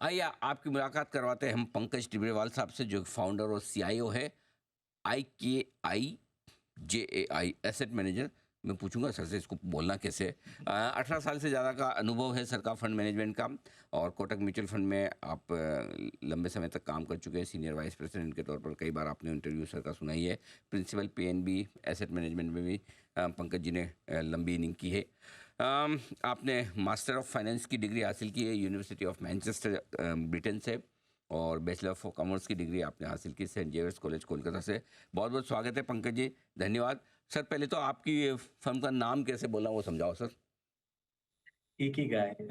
आइए आपकी मुलाकात करवाते हैं हम पंकज टिबरेवाल साहब से, जो फाउंडर और सीआईओ है IKI JAI एसेट मैनेजर। मैं पूछूंगा सर से इसको बोलना कैसे है। 18 साल से ज़्यादा का अनुभव है सर का फंड मैनेजमेंट का, और कोटक म्यूचुअल फंड में आप लंबे समय तक काम कर चुके हैं सीनियर वाइस प्रेसिडेंट के तौर पर। कई बार आपने इंटरव्यू सर का सुना ही है। प्रिंसिपल PNB एसेट मैनेजमेंट में भी पंकज जी ने लंबी इनिंग की है। आपने मास्टर ऑफ फाइनेंस की डिग्री हासिल की है यूनिवर्सिटी ऑफ मैनचेस्टर ब्रिटेन से, और बैचलर ऑफ कॉमर्स की डिग्री आपने हासिल की सेंट जेवियर्स कॉलेज कोलकाता से। बहुत बहुत स्वागत है पंकज जी, धन्यवाद। सर पहले तो आपकी फर्म का नाम कैसे बोलना वो समझाओ सर। इकिगाई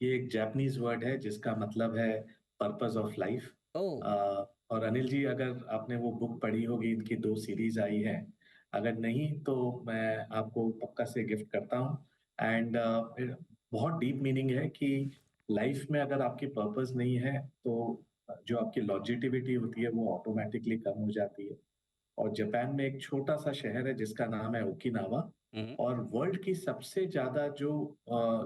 ये एक जापानीज वर्ड है जिसका मतलब है पर्पस ऑफ लाइफ। ओह। और अनिल जी, अगर आपने वो बुक पढ़ी होगी, इनकी 2 सीरीज आई है। अगर नहीं तो मैं आपको पक्का से गिफ्ट करता हूँ। एंड बहुत डीप मीनिंग है कि लाइफ में अगर आपकी पर्पस नहीं है तो जो आपकी लॉन्जेटिविटी होती है वो ऑटोमेटिकली कम हो जाती है। और जापान में एक छोटा सा शहर है जिसका नाम है ओकिनावा। हम्म। और वर्ल्ड की सबसे ज्यादा जो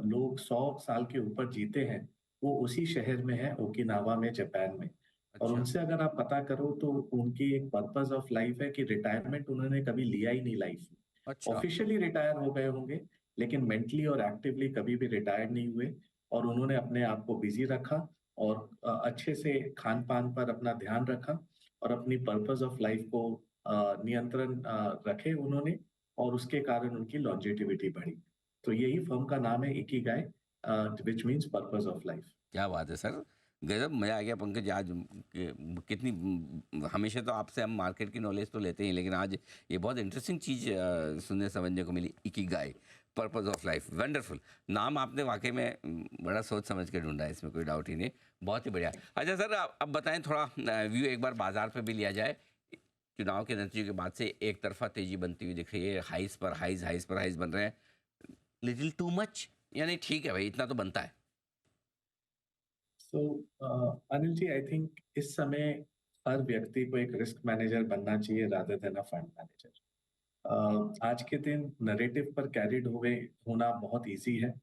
लोग 100 साल के ऊपर जीते हैं वो उसी शहर में है, ओकिनावा में, जापान में। और अच्छा। उनसे अगर आप पता करो तो उनकी एक पर्पस ऑफ लाइफ है कि रिटायरमेंट उन्होंने कभी लिया ही नहीं लाइफ में। अच्छा। ऑफिशियली रिटायर हो गए होंगे लेकिन मेंटली और एक्टिवली कभी भी रिटायर नहीं हुए। और उन्होंने अपने आप को बिजी रखा और अच्छे से खान पान पर अपना ध्यान रखा और अपनी पर्पस ऑफ लाइफ को नियंत्रण रखे उन्होंने। और उसके कारण उनकी लॉन्जेटिविटी बढ़ी। तो यही फर्म का नाम है Ikigai, which means purpose of life. क्या बात है सर, गजब मज़ा आ गया पंकज जी। आज कितनी हमेशा तो आपसे हम मार्केट की नॉलेज तो लेते हैं, लेकिन आज ये बहुत इंटरेस्टिंग चीज़ सुनने समझने को मिली। Ikigai, purpose of life, wonderful नाम आपने वाकई में बड़ा सोच समझ के ढूंढा है, इसमें कोई डाउट ही नहीं। बहुत ही बढ़िया। अच्छा सर, अब बताएं थोड़ा व्यू एक बार बाजार पे भी लिया जाए। चुनाव के नतीजे के बाद से एक तरफा तेजी बनती हुई दिख रही है, हाइस पर हाइस, हाइस पर हाइस बन रहे हैं। लिटिल टू मच, यानी ठीक है भाई, इतना तो बनता है। सो अनिल जी, आई थिंक इस समय हर व्यक्ति को एक रिस्क मैनेजर बनना चाहिए rather than a fund manager. आज के दिन नरेटिव पर कैरिड हुए होना बहुत इजी है।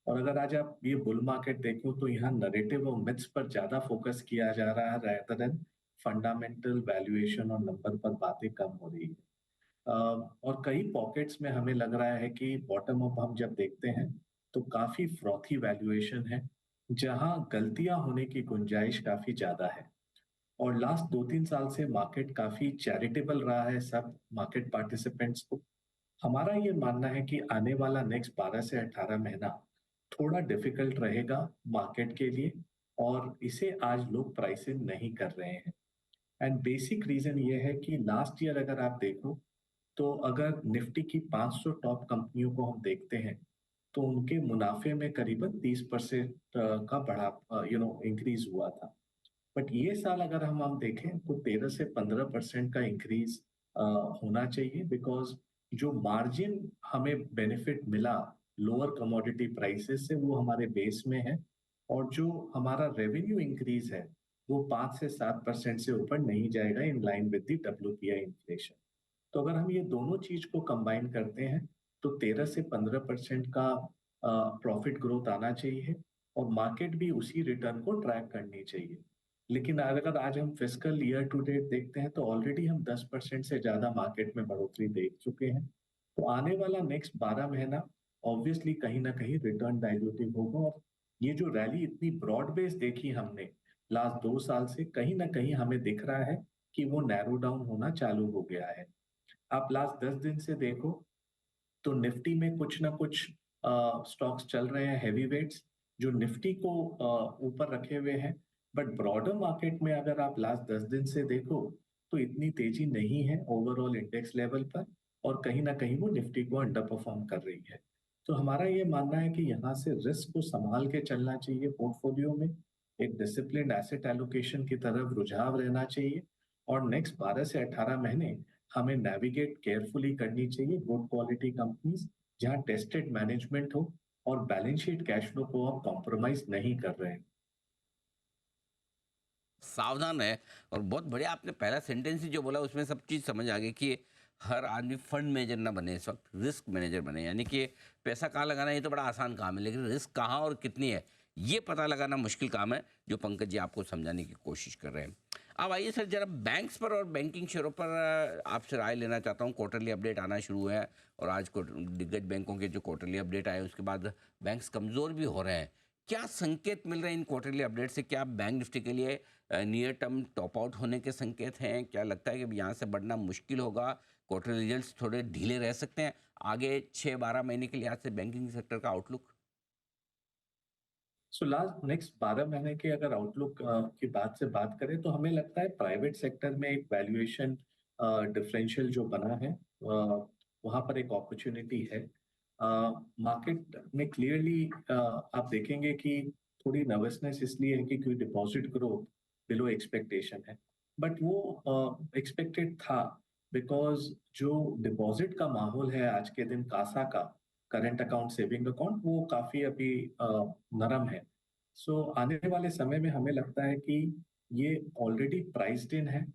और अगर आज आप ये बुल मार्केट देखो तो यहाँ नरेटिव और मिथ्स पर ज्यादा फोकस किया जा रहा है rather देन फंडामेंटल वैल्यूएशन और नंबर पर बातें कम हो रही है। और कई पॉकेट्स में हमें लग रहा है कि बॉटम अप हम जब देखते हैं तो काफी फ्रॉथी वैल्यूएशन है जहां गलतियां होने की गुंजाइश काफी ज्यादा है। और लास्ट 2-3 साल से मार्केट काफी चैरिटेबल रहा है सब मार्केट पार्टिसिपेंट्स को। हमारा ये मानना है कि आने वाला नेक्स्ट 12 से 18 महीना थोड़ा डिफिकल्ट रहेगा मार्केट के लिए। और इसे आज लोग प्राइसिंग नहीं कर रहे हैं। एंड बेसिक रीजन ये है कि लास्ट ईयर अगर आप देखो तो अगर निफ्टी की 500 टॉप कंपनियों को हम देखते हैं तो उनके मुनाफे में करीबन 30% का बड़ा इंक्रीज हुआ था। बट ये साल अगर हम देखें तो 13 से 15% का इंक्रीज होना चाहिए, बिकॉज जो मार्जिन हमें बेनिफिट मिला लोअर कमोडिटी प्राइसेस से वो हमारे बेस में है। और जो हमारा रेवेन्यू इंक्रीज है वो 5 से 7% से ऊपर नहीं जाएगा, in line with the WPI inflation. तो अगर हम ये दोनों चीज को कंबाइन करते हैं तो 13 से 15% का प्रॉफिट ग्रोथ आना चाहिए। और मार्केट भी उसी रिटर्न को ट्रैक करनी चाहिए। लेकिन अगर आज हम फिस्कल ईयर टू डेट देखते हैं तो ऑलरेडी हम 10% से ज्यादा मार्केट में बढ़ोतरी देख चुके हैं। तो आने वाला नेक्स्ट 12 महीना ऑब्वियसली कहीं ना कहीं रिटर्न डाइल्यूटिव होगा। और ये जो रैली इतनी ब्रॉड बेस देखी हमने लास्ट 2 साल से, कहीं ना कहीं हमें दिख रहा है कि वो नैरो डाउन होना चालू हो गया है। आप लास्ट 10 दिन से देखो तो निफ्टी में कुछ ना कुछ स्टॉक्स चल रहे हैं, हैवी वेट्स, जो निफ्टी को ऊपर रखे हुए हैं। बट ब्रॉडर मार्केट में अगर आप लास्ट 10 दिन से देखो तो इतनी तेजी नहीं है ओवरऑल इंडेक्स लेवल पर। और कहीं ना कहीं वो निफ्टी को अंडर परफॉर्म कर रही है। तो हमारा ये मानना है कि यहाँ से रिस्क को संभाल के चलना चाहिए पोर्टफोलियो में। एक डिसिप्लिन एसेट एलोकेशन की तरफ रुझाव रहना चाहिए। और नेक्स्ट 12 से 18 महीने हमें नेविगेट केयरफुली करनी चाहिए गुड क्वालिटी कंपनीज जहां टेस्टेड मैनेजमेंट हो और बैलेंस शीट कैश फ्लो को आप कॉम्प्रोमाइज नहीं कर रहे हैं। सावधान है। और बहुत बढ़िया आपने पहला सेंटेंस ही जो बोला उसमें सब चीज़ समझ आ गई कि हर आदमी फंड मैनेजर ना बने, इस वक्त रिस्क मैनेजर बने। यानी कि पैसा कहाँ लगाना ये तो बड़ा आसान काम है, लेकिन रिस्क कहाँ और कितनी है ये पता लगाना मुश्किल काम है, जो पंकज जी आपको समझाने की कोशिश कर रहे हैं। अब आइए सर, जरा बैंक्स पर और बैंकिंग शेयरों पर आपसे राय लेना चाहता हूँ। क्वार्टरली अपडेट आना शुरू हुए हैं और आज को दिग्गज बैंकों के जो क्वार्टरली अपडेट आए उसके बाद बैंक्स कमज़ोर भी हो रहे हैं। क्या संकेत मिल रहे हैं इन क्वार्टरली अपडेट से? क्या बैंक निफ्टी के लिए नियर टर्म टॉप आउट होने के संकेत हैं? क्या लगता है कि अब यहाँ से बढ़ना मुश्किल होगा? क्वार्टर रिजल्ट्स थोड़े ढीले रह सकते हैं आगे 6-12 महीने के लिहाज से बैंकिंग सेक्टर का आउटलुक? सो लास्ट नेक्स्ट 12 महीने के अगर आउटलुक की बात करें तो हमें लगता है प्राइवेट सेक्टर में एक वैल्यूएशन डिफरेंशियल जो बना है वहाँ पर एक अपॉर्चुनिटी है। मार्केट में क्लियरली आप देखेंगे कि थोड़ी नर्वसनेस इसलिए है कि क्योंकि डिपॉजिट ग्रोथ बिलो एक्सपेक्टेशन है। बट वो एक्सपेक्टेड था बिकॉज जो डिपॉजिट का माहौल है आज के दिन कासा का, करंट अकाउंट सेविंग अकाउंट, वो काफी अभी नरम है। सो आने वाले समय में हमें लगता है कि ये ऑलरेडी प्राइस्ड इन है।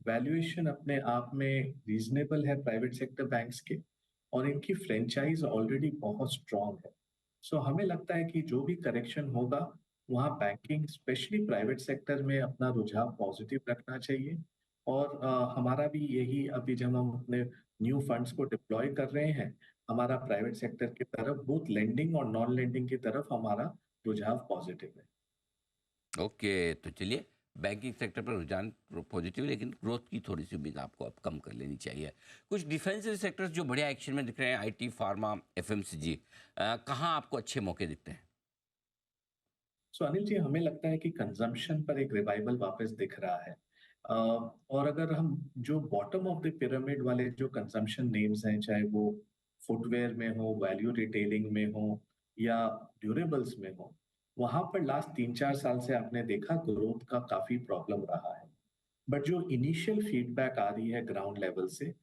वैल्यूएशन अपने आप में रीजनेबल है प्राइवेट सेक्टर बैंक्स के, और इनकी फ्रेंचाइज ऑलरेडी बहुत स्ट्रांग है। सो हमें लगता है कि जो भी करेक्शन होगा वहाँ बैंकिंग स्पेशली प्राइवेट सेक्टर में अपना रुझान पॉजिटिव रखना चाहिए। और हमारा भी यही अभी जब हम अपने न्यू फंड्स को डिप्लॉय कर रहे हैं, हमारा प्राइवेट सेक्टर की तरफ बोथ लेंडिंग और नॉन लेंडिंग की तरफ हमारा रुझान पॉजिटिव है। ओके, तो चलिए, बैंकिंग सेक्टर पर रुझान पॉजिटिव, लेकिन ग्रोथ की थोड़ी सी उम्मीद आपको अब कम कर लेनी चाहिए। कुछ डिफेंसिव सेक्टर्स जो बढ़िया एक्शन में दिख रहे हैं, आईटी, फार्मा, एफएमसीजी, कहाँ आपको अच्छे मौके दिखते हैं? सो अनिल जी, हमें लगता है कि कंजम्पशन पर एक रिवाइवल वापस दिख रहा है। और अगर हम जो बॉटम ऑफ द पिरामिड वाले जो कंजम्पशन नेम्स हैं, चाहे वो फुटवेयर में हो, वैल्यू रिटेलिंग में हो या ड्यूरेबल्स में हो, वहां पर लास्ट 3-4 साल से आपने देखा ग्रोथ का काफी प्रॉब्लम रहा है। बट जो इनिशियल फीडबैक आ रही है ग्राउंड लेवल से,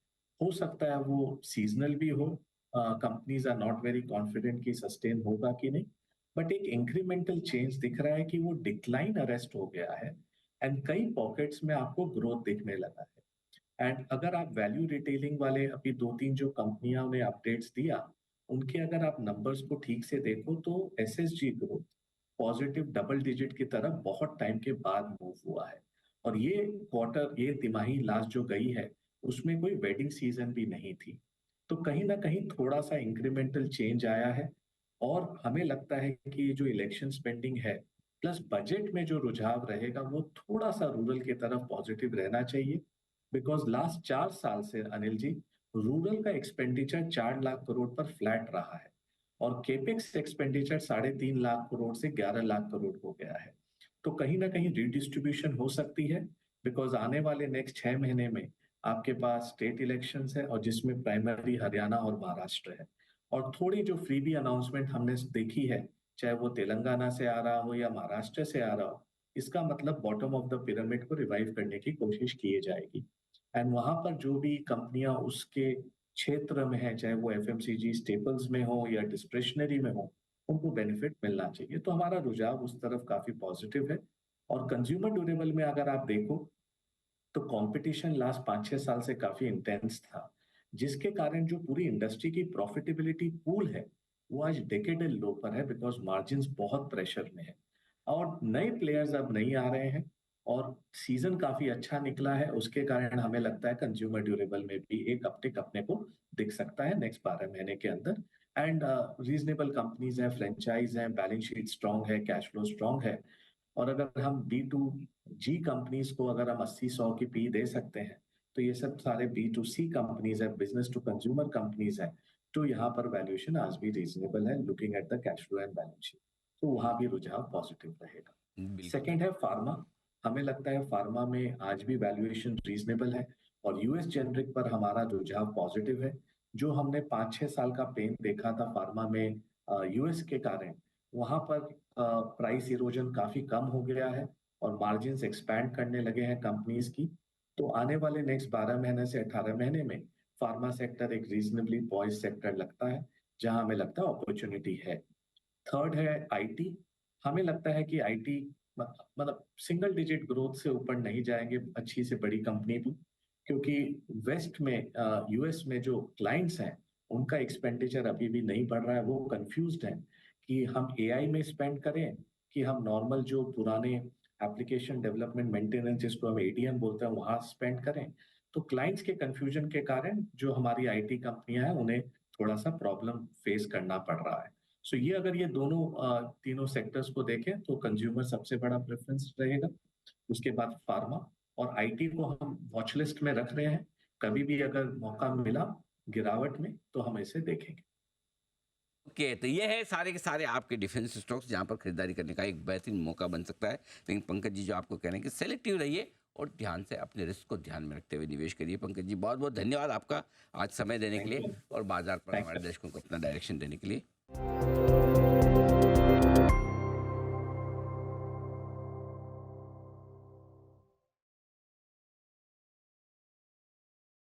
हो सकता है वो सीजनल भी हो। Companies are not very confident कि सस्टेन होगा कि नहीं। बट एक इंक्रीमेंटल चेंज दिख रहा है कि वो डिक्लाइन अरेस्ट हो गया है, एंड कई पॉकेट्स में आपको ग्रोथ दिखने लगा है। एंड अगर आप वैल्यू रिटेलिंग वाले अभी 2-3 जो कंपनियों ने अपडेट्स दिया, उनके अगर आप नंबर्स को ठीक से देखो तो SSG growth positive double digit की तरफ बहुत टाइम के बाद मूव हुआ है। और ये क्वार्टर, ये तिमाही लास्ट जो गई है, उसमें कोई वेडिंग सीजन भी नहीं थी। तो कहीं ना कहीं थोड़ा सा इंक्रीमेंटल चेंज आया है। और हमें लगता है कि जो इलेक्शन स्पेंडिंग है प्लस बजट में जो रुझाव रहेगा वो थोड़ा सा रूरल की तरफ पॉजिटिव रहना चाहिए। बिकॉज लास्ट 4 साल से अनिल जी, रूरल का एक्सपेंडिचर 4 लाख करोड़ पर फ्लैट रहा है, और केपेक्स एक्सपेंडिचर 3.5 लाख करोड़ से 11 लाख करोड़ हो गया है। तो कहीं ना कहीं रिडिस्ट्रीब्यूशन हो सकती है, बिकॉज आने वाले नेक्स्ट 6 महीने में आपके पास स्टेट इलेक्शंस है, और जिसमें प्राइमरी हरियाणा और महाराष्ट्र है। और थोड़ी जो फ्रीबी अनाउंसमेंट हमने देखी है, चाहे वो तेलंगाना से आ रहा हो या महाराष्ट्र से आ रहा हो, इसका मतलब बॉटम ऑफ द पिरामिड को रिवाइव करने की कोशिश की जाएगी। एंड वहां पर जो भी कंपनियां उसके क्षेत्र में है, चाहे वो एफएमसीजी स्टेपल्स में हो या डिस्क्रिशनरी में हो, उनको बेनिफिट मिलना चाहिए। तो हमारा रुझाव उस तरफ काफी पॉजिटिव है। और कंज्यूमर ड्यूरेबल में अगर आप देखो तो कंपटीशन लास्ट 5-6 साल से काफी इंटेंस था, जिसके कारण जो पूरी इंडस्ट्री की प्रॉफिटेबिलिटी पूल है वो आज डेकेडल लो पर है, बिकॉज मार्जिन्स बहुत प्रेशर में है। और नए प्लेयर्स अब नहीं आ रहे हैं, और सीजन काफी अच्छा निकला है, उसके कारण हमें लगता है कंज्यूमर ड्यूरेबल में भी एक अपटिक अपने को दिख सकता है नेक्स्ट 12 महीने के अंदर। एंड रीजनेबल कंपनीज हैं, फ्रेंचाइज हैं, बैलेंस शीट स्ट्रांग है, कैश फ्लो स्ट्रांग है। और अगर हम B2G कंपनीज को अगर हम 80-100 की पी दे सकते हैं, तो ये सब सारे B2C कंपनीज है, बिजनेस टू कंज्यूमर कंपनीज है। तो यहाँ पर वैल्यूएशन आज भी रीजनेबल है, looking at the cash flow and balance sheet. तो वहां भी रुझाव पॉजिटिव रहेगा। बिल्कुल। सेकेंड है फार्मा। हमें लगता है फार्मा में आज भी वैल्यूएशन रीजनेबल है, और यूएस जेनरिक पर हमारा रुझाव पॉजिटिव है। जो हमने 5-6 साल का पेन देखा था फार्मा में यूएस के कारण, वहां पर प्राइस इरोजन काफी कम हो गया है, और मार्जिन्स एक्सपैंड करने लगे हैं कंपनीज की। तो आने वाले नेक्स्ट 12 महीने से 18 महीने में फार्मा सेक्टर एक रीजनेबली पॉइज सेक्टर लगता है, जहां हमें लगता है अपॉर्चुनिटी है। थर्ड है आईटी। हमें लगता है कि आईटी मतलब सिंगल डिजिट ग्रोथ से ऊपर नहीं जाएंगे अच्छी से बड़ी कंपनी भी, क्योंकि वेस्ट में यूएस में जो क्लाइंट्स हैं उनका एक्सपेंडिचर अभी भी नहीं बढ़ रहा है। वो कंफ्यूज्ड हैं कि हम एआई में स्पेंड करें कि हम नॉर्मल जो पुराने एप्लीकेशन डेवलपमेंट मेंटेनेंस जिसको हम एडीएम बोलते हैं वहां स्पेंड करें, तो क्लाइंट्स के कंफ्यूजन के कारण जो हमारी आईटी कंपनियां हैं उन्हें थोड़ा सा प्रॉब्लम फेस करना पड़ रहा है। सो ये अगर ये दोनों तीनों सेक्टर्स को देखें तो कंज्यूमर सबसे बड़ा प्रेफरेंस रहेगा, उसके बाद फार्मा, और आईटी को हम वॉच लिस्ट में रख रहे हैं। कभी भी अगर मौका मिला गिरावट में तो हम इसे देखेंगे। ओके, तो ये है सारे के सारे आपके डिफेंस स्टॉक्स जहाँ पर खरीदारी करने का एक बेहतरीन मौका बन सकता है। लेकिन पंकज जी जो आपको कह रहे हैं कि सेलेक्टिव रहिए और ध्यान से अपने रिस्क को ध्यान में रखते हुए निवेश करिए। पंकज जी बहुत बहुत धन्यवाद आपका आज समय देने के थैंक लिए यू। और बाजार पर थैंक हमारे यू। दर्शकों को अपना डायरेक्शन देने के लिए।